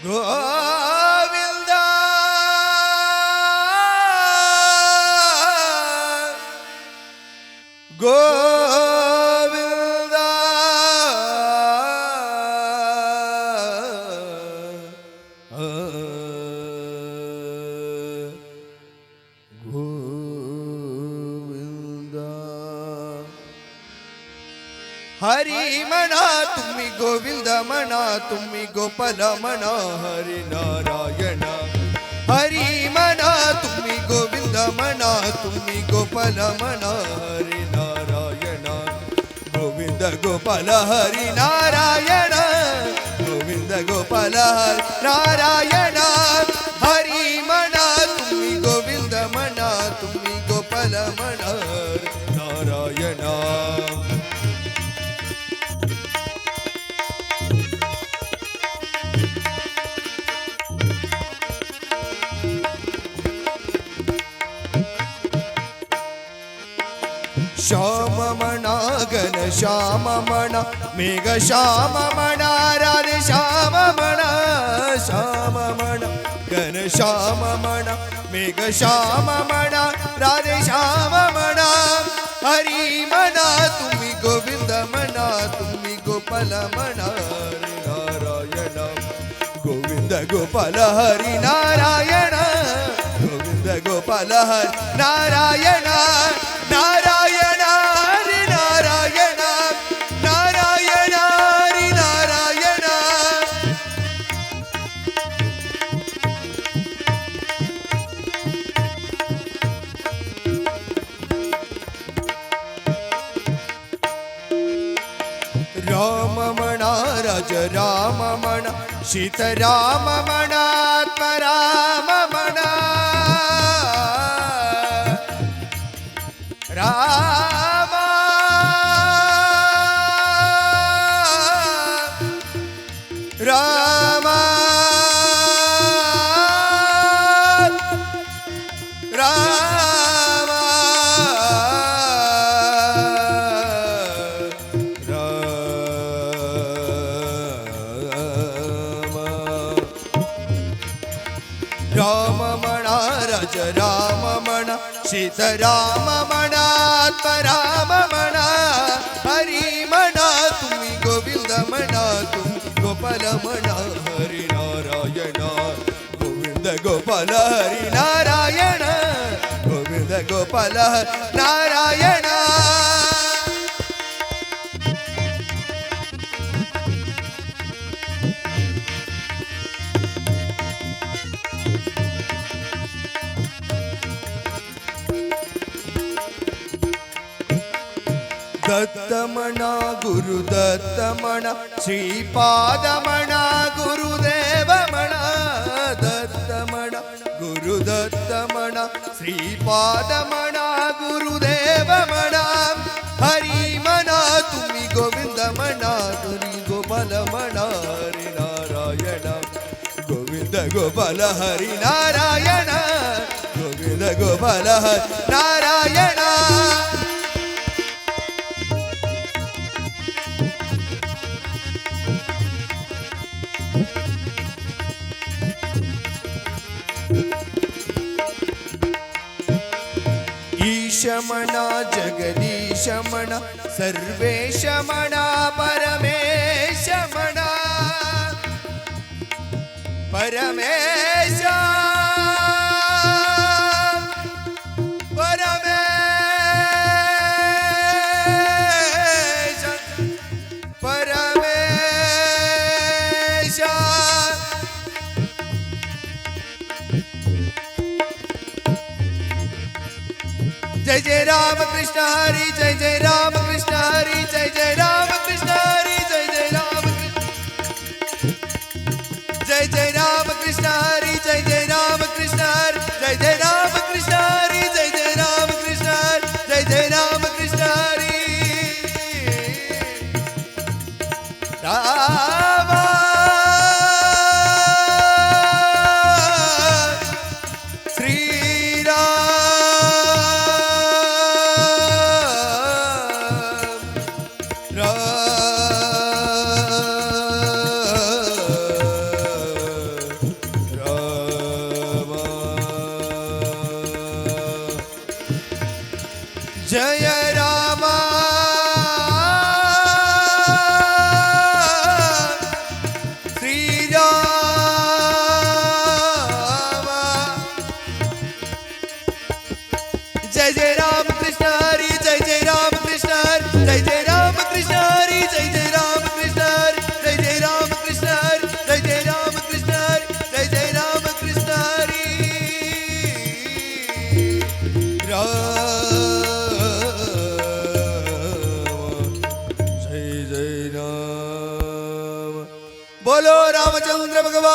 गोविंदा गोविंदा गोविंदा हरि मना तुम्ही गोविंद मना तुम्ही गोपाल मना हरि नारायण हरि मना तुम्ही गोविंद मना तुम्ही गोपाल मना हरि नारायण गोविंद गोपाल हरि नारायण गोविंद गोपाल हरि नारायण हरि मना तुम्ही गोविंद मना तुम्ही गोपाल मना हरि नारायण श्याम मना गण श्याम मना मेघ श्याम मना राधे श्याम मना श्याम मना गण श्याम मना मेघ श्याम मना राधे श्याम मना हरि मना तुम्ही गोविंद मना तुम्ही गोपाल मना हरि नारायण गोविंद गोपाल हरि नारायण गोविंद गोपाल हरि नारायण नारायण हरि नारायण नारायण हरि नारायण राम म्हणा राज राम म्हणा सीता राम म्हणा आत्माराम म्हणा राम राम राम राम म्हणा राज राम म्हणा सीता राम म्हणा आत्माराम म्हणा हरि म्हणा तुम्ही गोविंद म्हणा तुम्ही गोपाल म्हणा हरि नारायण गोविंद गोपाल हरि नारायण गोविंद गोपाल हरि नारायण दत्त म्हणा गुरु दत्त म्हणा श्रीपाद म्हणा गुरुदेव म्हणा दत्त म्हणा गुरु दत्त म्हणा श्रीपाद म्हणा गुरुदेव म्हणा हरि म्हणा तुम्ही गोविंद म्हणा हरि गोपाल म्हणा हरि नारायण गोविंद गोपाल हरि नारायण गोविंद गोपाल हरि नारायण ईश म्हणा जगदीश म्हणा सर्वेश म्हणा परमेश म्हणा परमेश परमेश परमेश जय जय राम कृष्ण हरि जय जय राम कृष्ण हरि जय जय राम कृष्ण हरि जय जय राम जय जय राम कृष्ण हरि जय जय राम कृष्ण हरि जय जय राम कृष्ण हरि जय जय राम कृष्ण हरि जय जय राम कृष्ण हरि राम श्री राम जय राम श्री राम जय जय राम कृष्ण हरि जय जय राम कृष्ण हरि जय जय राम कृष्ण हरि जय जय राम कृष्ण हरि जय जय राम कृष्ण हरि जय जय राम कृष्ण हरि जय जय राम कृष्ण हरि जय जय राम बोलो रामचंद्र भगवान।